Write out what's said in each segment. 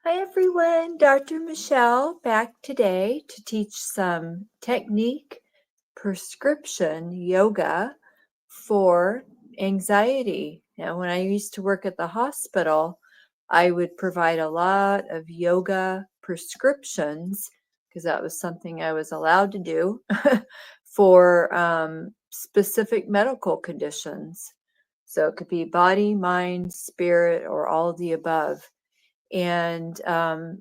Hi everyone, Dr. Michelle back today to teach some technique prescription yoga for anxiety. Now, when I used to work at the hospital, I would provide a lot of yoga prescriptions because that was something I was allowed to do for specific medical conditions. So it could be body, mind, spirit, or all of the above. And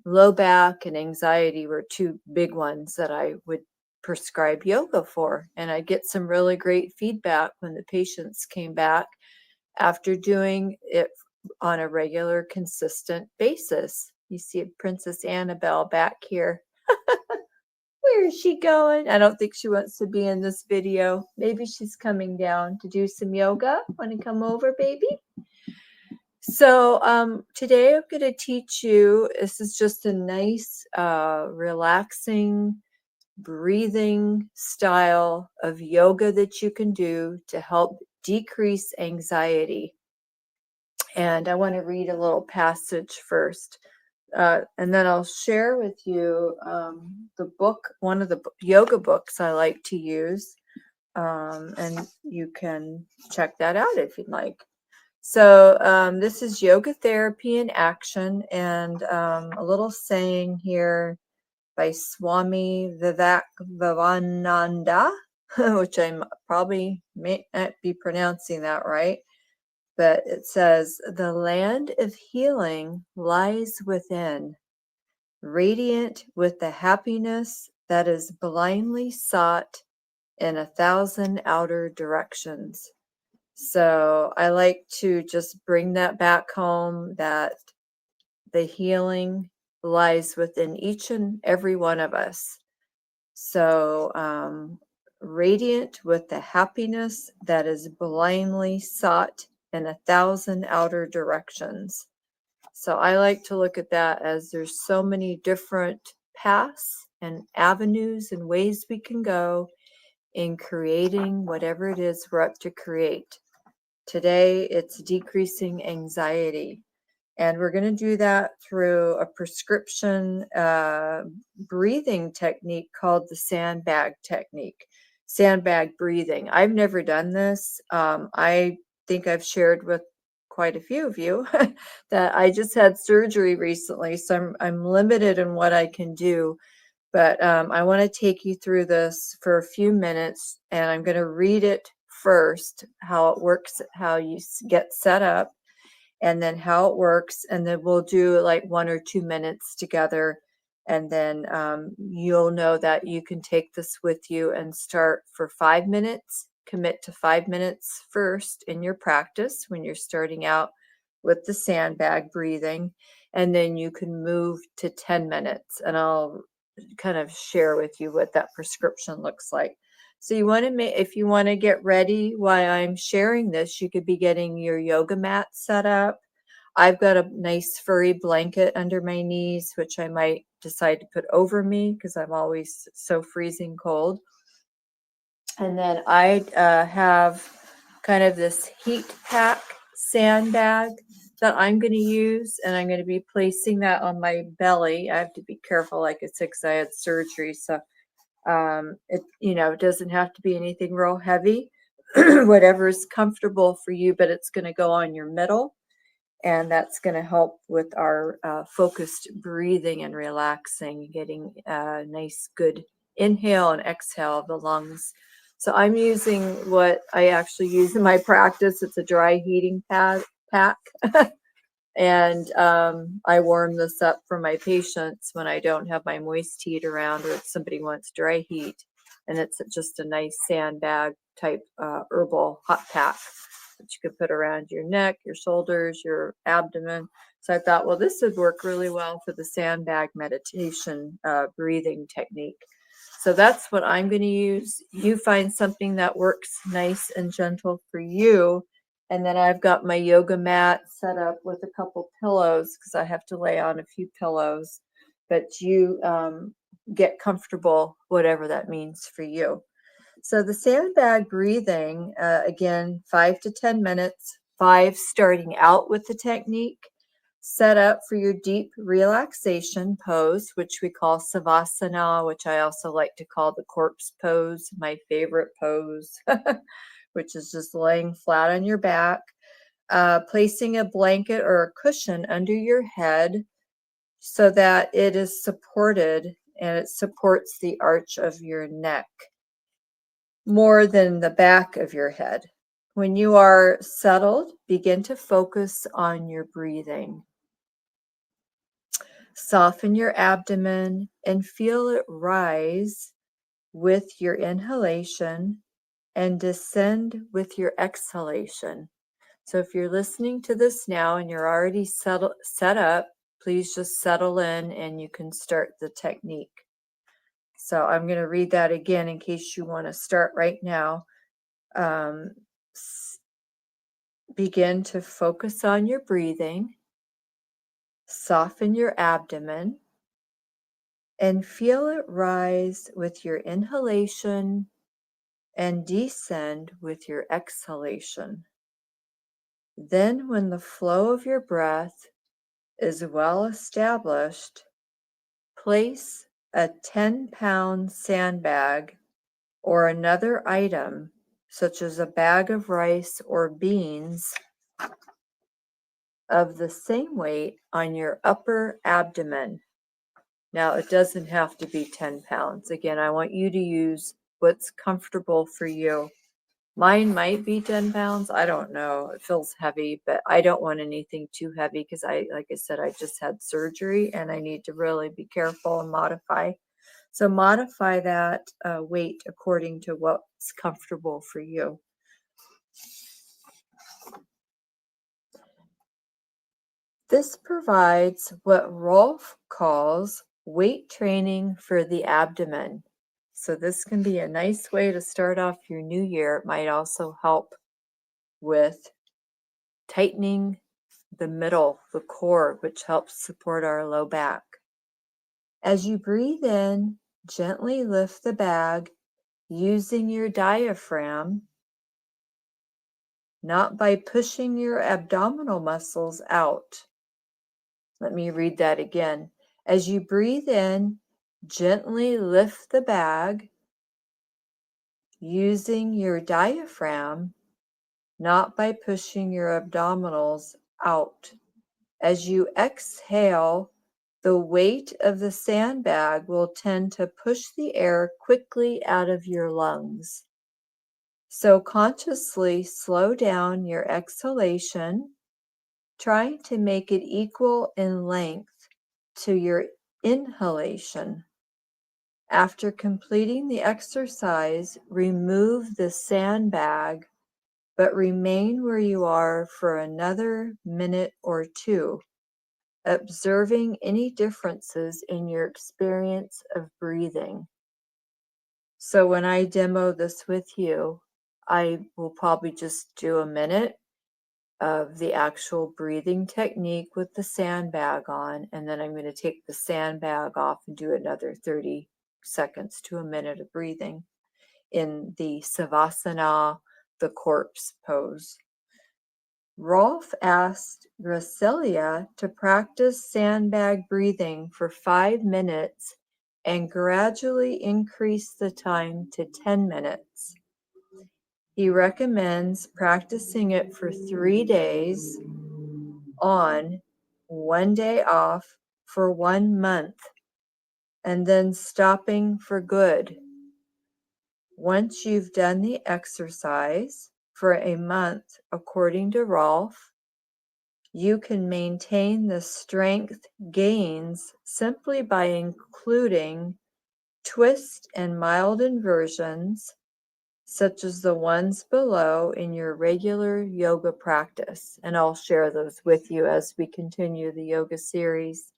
low back and anxiety were two big ones that I would prescribe yoga for. And I get some really great feedback when the patients came back after doing it on a regular, consistent basis. You see Princess Annabelle back here. Where is she going? I don't think she wants to be in this video. Maybe she's coming down to do some yoga. Want to come over, baby? So today I'm going to teach you, this is just a nice, relaxing, breathing style of yoga that you can do to help decrease anxiety. And I want to read a little passage first. And then I'll share with you the book, one of the yoga books I like to use. And you can check that out if you'd like. So this is Yoga Therapy in Action, and a little saying here by Swami Vivekananda, which I probably may not be pronouncing that right, but it says, "The land of healing lies within, radiant with the happiness that is blindly sought in 1,000 outer directions." So I like to just bring that back home, that the healing lies within each and every one of us. So radiant with the happiness that is blindly sought in 1,000 outer directions. So I like to look at that as there's so many different paths and avenues and ways we can go in creating whatever it is we're up to create. Today, it's decreasing anxiety. And we're going to do that through a prescription breathing technique called the sandbag technique, sandbag breathing. I've never done this. I think I've shared with quite a few of you that I just had surgery recently, so I'm limited in what I can do. But I want to take you through this for a few minutes, and I'm going to read it first, how it works, how you get set up, and then how it works. And then we'll do like 1 or 2 minutes together. And then you'll know that you can take this with you and start for 5 minutes, commit to 5 minutes first in your practice when you're starting out with the sandbag breathing. And then you can move to 10 minutes. And I'll kind of share with you what that prescription looks like. So you want to make, if you want to get ready while I'm sharing this, you could be getting your yoga mat set up. I've got a nice furry blanket under my knees, which I might decide to put over me because I'm always so freezing cold. And then I have kind of this heat pack sandbag that I'm going to use, and I'm going to be placing that on my belly. I have to be careful, like I said, because I had surgery, so it doesn't have to be anything real heavy. Whatever is comfortable for you, but it's going to go on your middle, and that's going to help with our focused breathing and relaxing, getting a nice good inhale and exhale of the lungs. So I'm using what I actually use in my practice. It's a dry heating pack. And I warm this up for my patients when I don't have my moist heat around, or if somebody wants dry heat. And it's just a nice sandbag type herbal hot pack that you could put around your neck, your shoulders, your abdomen. So I thought, well, this would work really well for the sandbag meditation breathing technique. So that's what I'm going to use. You find something that works nice and gentle for you. And then I've got my yoga mat set up with a couple pillows because I have to lay on a few pillows. But you get comfortable, whatever that means for you. So the sandbag breathing, again, 5 to 10 minutes, 5 starting out with the technique. Set up for your deep relaxation pose, which we call Savasana, which I also like to call the corpse pose, my favorite pose, which is just laying flat on your back, placing a blanket or a cushion under your head so that it is supported and it supports the arch of your neck more than the back of your head. When you are settled, begin to focus on your breathing. Soften your abdomen and feel it rise with your inhalation and descend with your exhalation. So if you're listening to this now and you're already set up, please just settle in and you can start the technique. So I'm going to read that again in case you want to start right now. Begin to focus on your breathing. Soften your abdomen and feel it rise with your inhalation and descend with your exhalation. Then, when the flow of your breath is well established, place a 10-pound sandbag or another item, such as a bag of rice or beans, of the same weight on your upper abdomen. Now, it doesn't have to be 10 pounds. Again, I want you to use what's comfortable for you. Mine might be 10 pounds. I don't know. It feels heavy, but I don't want anything too heavy because like I said, I just had surgery and I need to really be careful and modify. So modify that weight according to what's comfortable for you. This provides what Rolf calls weight training for the abdomen. So this can be a nice way to start off your new year. It might also help with tightening the middle, the core, which helps support our low back. As you breathe in, gently lift the bag using your diaphragm, not by pushing your abdominal muscles out. Let me read that again. As you breathe in, gently lift the bag using your diaphragm, not by pushing your abdominals out. As you exhale, the weight of the sandbag will tend to push the air quickly out of your lungs. So consciously slow down your exhalation, trying to make it equal in length to your inhalation. After completing the exercise, remove the sandbag, but remain where you are for another minute or two, observing any differences in your experience of breathing. So when I demo this with you, I will probably just do a minute of the actual breathing technique with the sandbag on, and then I'm going to take the sandbag off and do another 30 seconds to a minute of breathing in the Savasana, the corpse pose. Rolf asked Gracilia to practice sandbag breathing for 5 minutes and gradually increase the time to 10 minutes. He recommends practicing it for 3 days on, 1 day off for 1 month, and then stopping for good. Once you've done the exercise for a month, according to Rolf, you can maintain the strength gains simply by including twist and mild inversions, such as the ones below, in your regular yoga practice. And I'll share those with you as we continue the yoga series.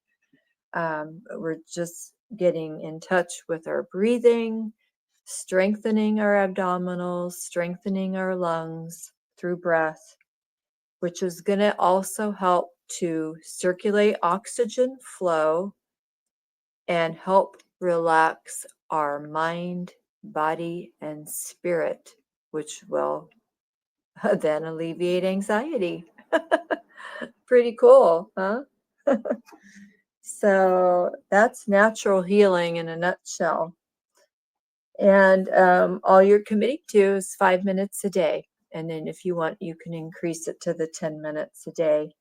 We're just getting in touch with our breathing, strengthening our abdominals, strengthening our lungs through breath, which is going to also help to circulate oxygen flow and help relax our mind, body, and spirit, which will then alleviate anxiety. Pretty cool, huh? So that's natural healing in a nutshell. And all you're committing to is 5 minutes a day. And then if you want, you can increase it to the 10 minutes a day.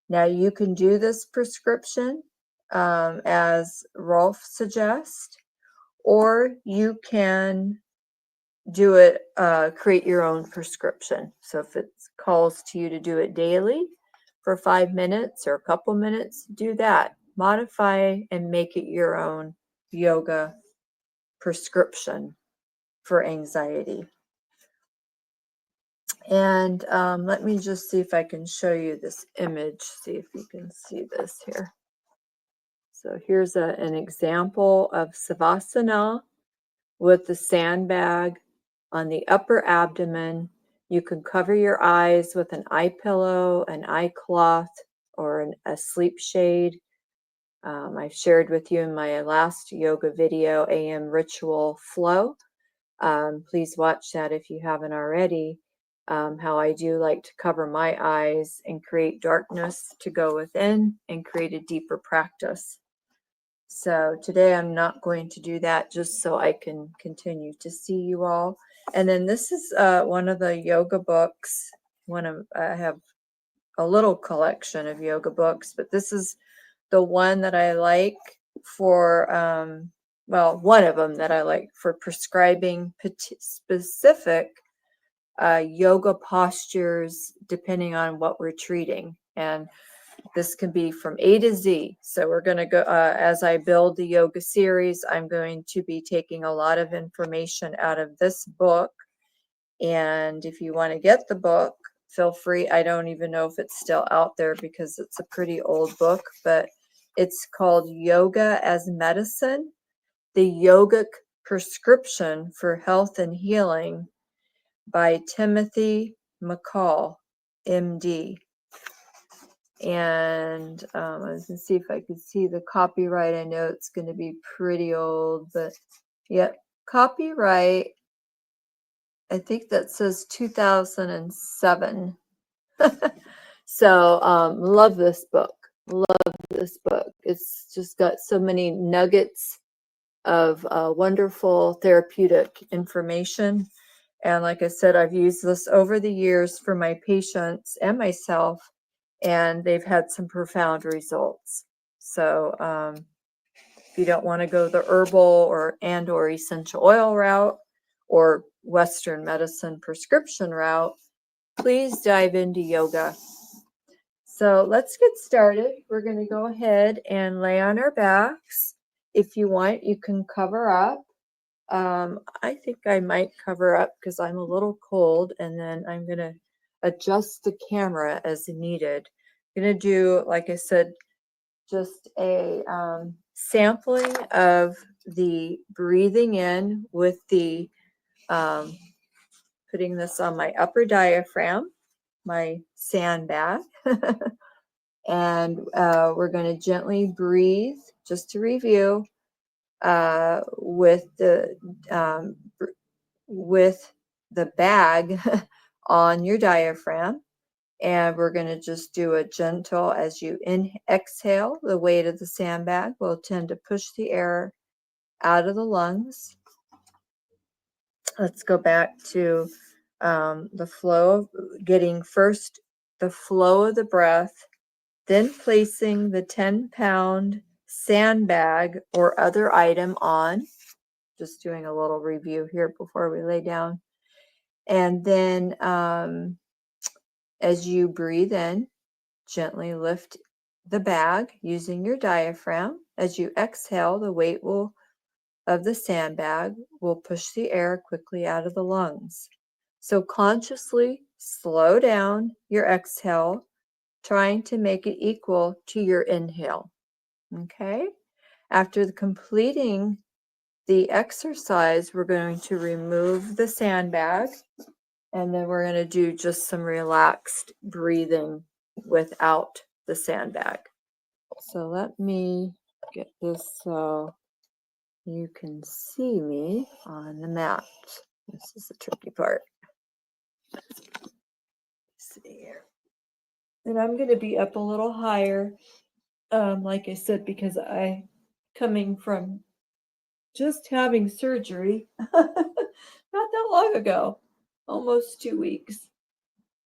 Now you can do this prescription as Rolf suggests, or you can do it, create your own prescription. So if it calls to you to do it daily for 5 minutes or a couple minutes, do that. Modify and make it your own yoga prescription for anxiety. And let me just see if I can show you this image, see if you can see this here. So here's an example of Savasana with the sandbag on the upper abdomen. You can cover your eyes with an eye pillow, an eye cloth, or a sleep shade. I've shared with you in my last yoga video, AM Ritual Flow. Please watch that if you haven't already. How I do like to cover my eyes and create darkness to go within and create a deeper practice. So today I'm not going to do that, just so I can continue to see you all. And then this is one of the yoga books. I have a little collection of yoga books, but this is the one that I like for, one of them that I like for prescribing specific yoga postures depending on what we're treating. And this can be from A to Z. So we're going to go, as I build the yoga series, I'm going to be taking a lot of information out of this book. And if you want to get the book, feel free. I don't even know if it's still out there because it's a pretty old book, but it's called Yoga as Medicine, the Yogic Prescription for Health and Healing by Timothy McCall, MD. And I was going to see if I could see the copyright. I know it's going to be pretty old, but yeah, copyright, I think that says 2007. So love this book. Love this book. It's just got so many nuggets of wonderful therapeutic information. And like I said, I've used this over the years for my patients and myself, and they've had some profound results. So if you don't want to go the herbal or essential oil route or Western medicine prescription route, please dive into yoga. So let's get started. We're going to go ahead and lay on our backs. If you want, you can cover up. I think I might cover up because I'm a little cold, and then I'm going to adjust the camera as needed. I'm going to do, like I said, just a sampling of the breathing in with the putting this on my upper diaphragm, my sandbag. And we're going to gently breathe, just to review, with the bag on your diaphragm. And we're going to just do a gentle, as you exhale, the weight of the sandbag will tend to push the air out of the lungs. Let's go back to the flow, getting first the flow of the breath, then placing the 10-pound sandbag or other item on. Just doing a little review here before we lay down. And then as you breathe in, gently lift the bag using your diaphragm. As you exhale, the weight of the sandbag will push the air quickly out of the lungs. So consciously slow down your exhale, trying to make it equal to your inhale. Okay? After completing the exercise, we're going to remove the sandbag, and then we're going to do just some relaxed breathing without the sandbag. So let me get this so you can see me on the mat. This is the tricky part. Let's see here. And I'm going to be up a little higher Like I said, because I coming from just having surgery not that long ago, almost 2 weeks.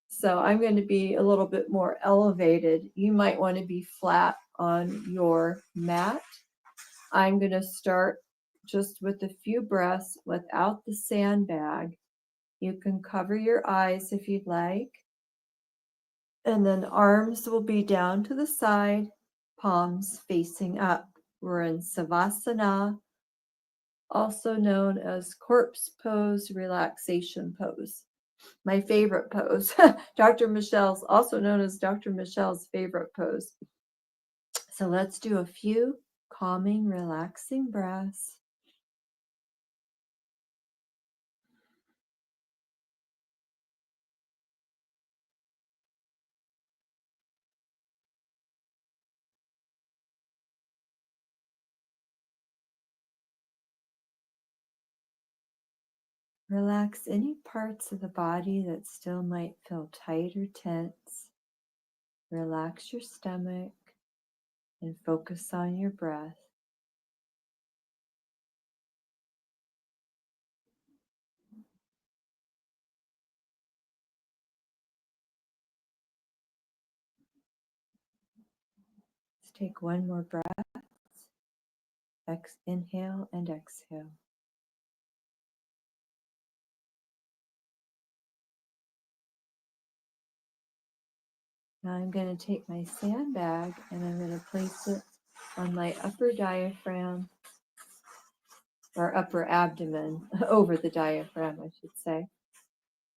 So I'm going to be a little bit more elevated. You might want to be flat on your mat. I'm going to start just with a few breaths without the sandbag. You can cover your eyes if you'd like. And then arms will be down to the side, palms facing up. We're in Savasana, also known as corpse pose, relaxation pose. My favorite pose. Dr. Michelle's, also known as Dr. Michelle's favorite pose. So let's do a few calming, relaxing breaths. Relax any parts of the body that still might feel tight or tense. Relax your stomach and focus on your breath. Let's take one more breath. Inhale and exhale. Now I'm going to take my sandbag and I'm going to place it on my upper diaphragm, or upper abdomen, over the diaphragm, I should say.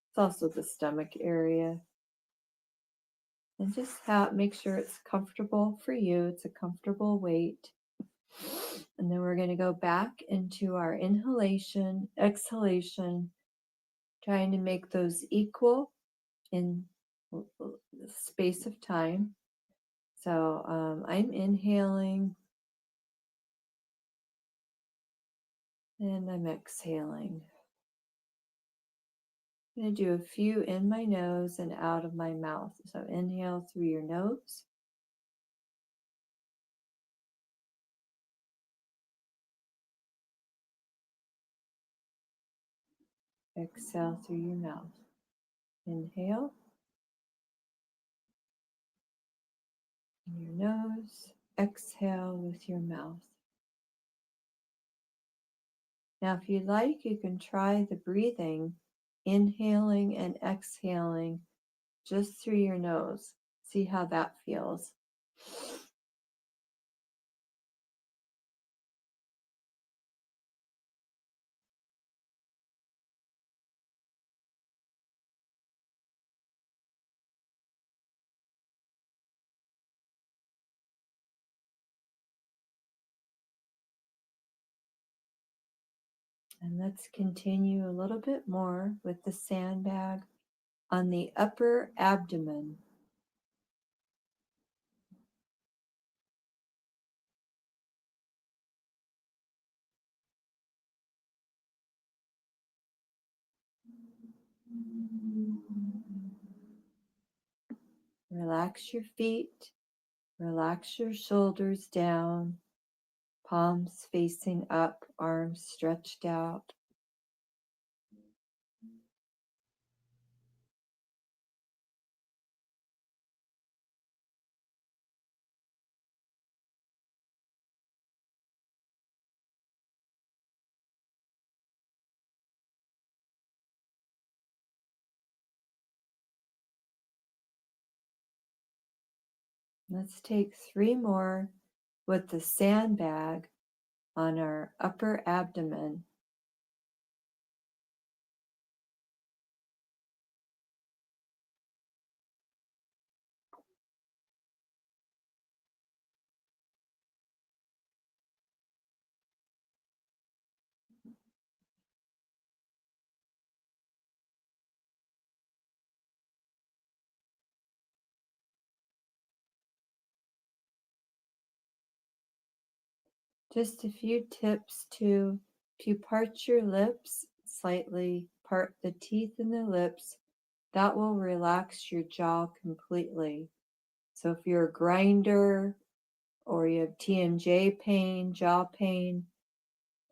It's also the stomach area. And just make sure it's comfortable for you. It's a comfortable weight. And then we're going to go back into our inhalation, exhalation, trying to make those equal in the space of time. So I'm inhaling and I'm exhaling. I'm going to do a few in my nose and out of my mouth. So inhale through your nose. Exhale through your mouth. Inhale in your nose. Exhale with your mouth. Now, if you'd like, you can try the breathing, inhaling and exhaling just through your nose. See how that feels. And let's continue a little bit more with the sandbag on the upper abdomen. Relax your feet, relax your shoulders down, palms facing up, arms stretched out. Let's take 3 more with the sandbag on our upper abdomen. Just a few tips to, if you part your lips, slightly part the teeth in the lips, that will relax your jaw completely. So if you're a grinder or you have TMJ pain, jaw pain,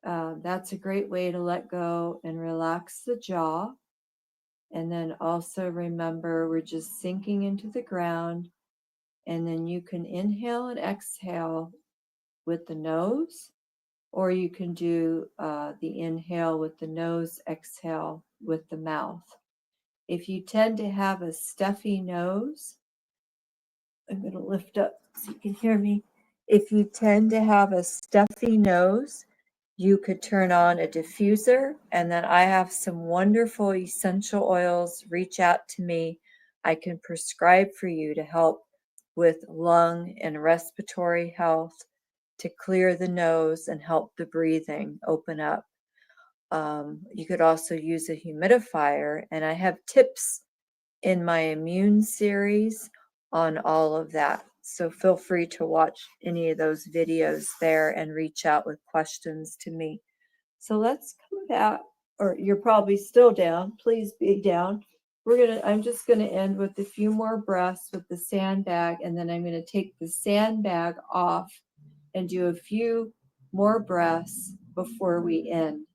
that's a great way to let go and relax the jaw. And then also remember, we're just sinking into the ground. And then you can inhale and exhale with the nose, or you can do the inhale with the nose, exhale with the mouth. If you tend to have a stuffy nose, I'm going to lift up so you can hear me. If you tend to have a stuffy nose, you could turn on a diffuser, and then I have some wonderful essential oils. Reach out to me. I can prescribe for you to help with lung and respiratory health, to clear the nose and help the breathing open up. You could also use a humidifier, and I have tips in my immune series on all of that. So feel free to watch any of those videos there and reach out with questions to me. So let's come back, or you're probably still down. Please be down. I'm just gonna end with a few more breaths with the sandbag, and then I'm gonna take the sandbag off and do a few more breaths before we end.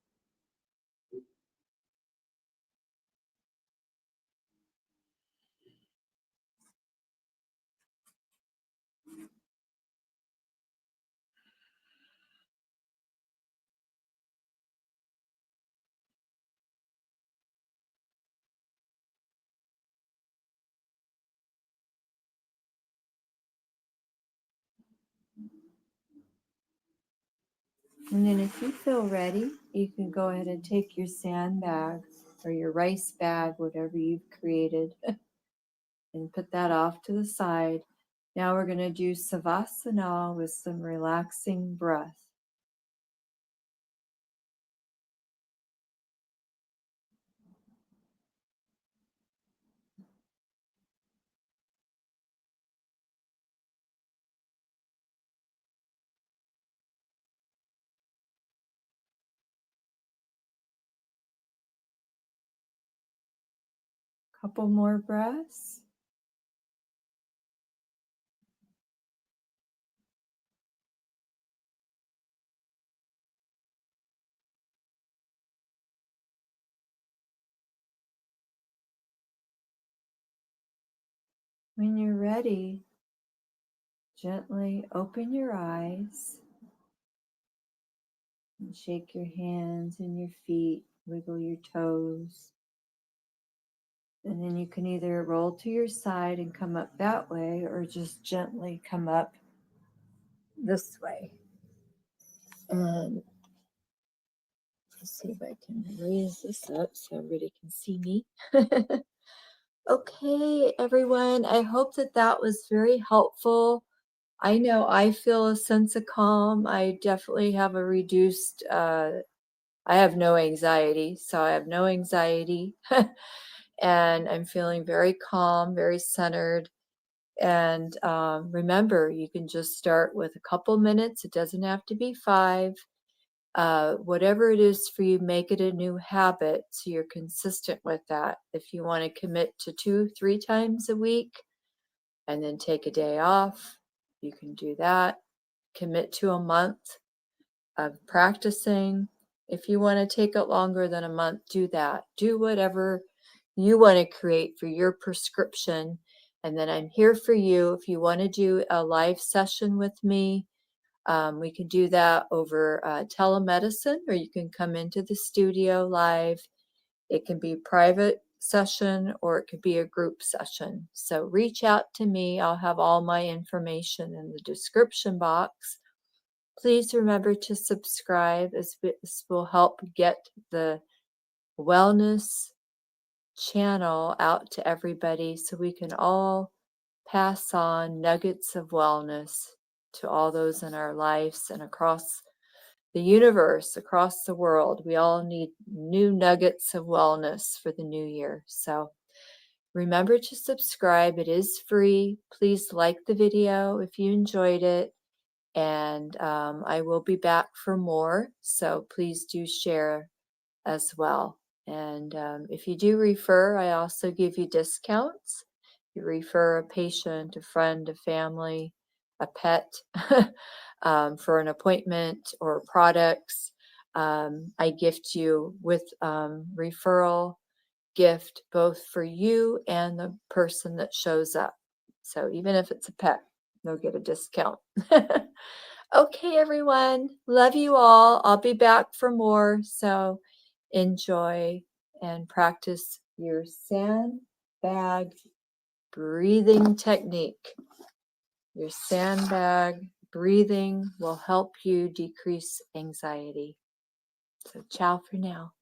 And then if you feel ready, you can go ahead and take your sandbag or your rice bag, whatever you've created, and put that off to the side. Now we're going to do Savasana with some relaxing breath. Couple more breaths. When you're ready, gently open your eyes and shake your hands and your feet, wiggle your toes. And then you can either roll to your side and come up that way, or just gently come up this way. And let's see if I can raise this up so everybody can see me. Okay, everyone, I hope that that was very helpful. I know I feel a sense of calm. I definitely have a reduced, I have no anxiety, so I have no anxiety. And I'm feeling very calm, very centered. And remember, you can just start with a couple minutes. It doesn't have to be 5. Whatever it is for you, make it a new habit so you're consistent with that. If you want to commit to 2-3 times a week and then take a day off, you can do that. Commit to a month of practicing. If you want to take it longer than a month, do that. Do whatever you want to create for your prescription. And then I'm here for you. If you want to do a live session with me, we can do that over telemedicine, or you can come into the studio live. It can be a private session or it could be a group session. So reach out to me. I'll have all my information in the description box. Please remember to subscribe, as this will help get the wellness channel out to everybody so we can all pass on nuggets of wellness to all those in our lives and across the universe, across the world. We all need new nuggets of wellness for the new year. So remember to subscribe. It is free. Please like the video if you enjoyed it. And I will be back for more. So please do share as well. And if you do refer, I also give you discounts. You refer a patient, a friend, a family, a pet for an appointment or products. I gift you with referral gift both for you and the person that shows up. So even if it's a pet, they'll get a discount. Okay, everyone. Love you all. I'll be back for more. So enjoy and practice your sandbag breathing technique. Your sandbag breathing will help you decrease anxiety. So ciao for now.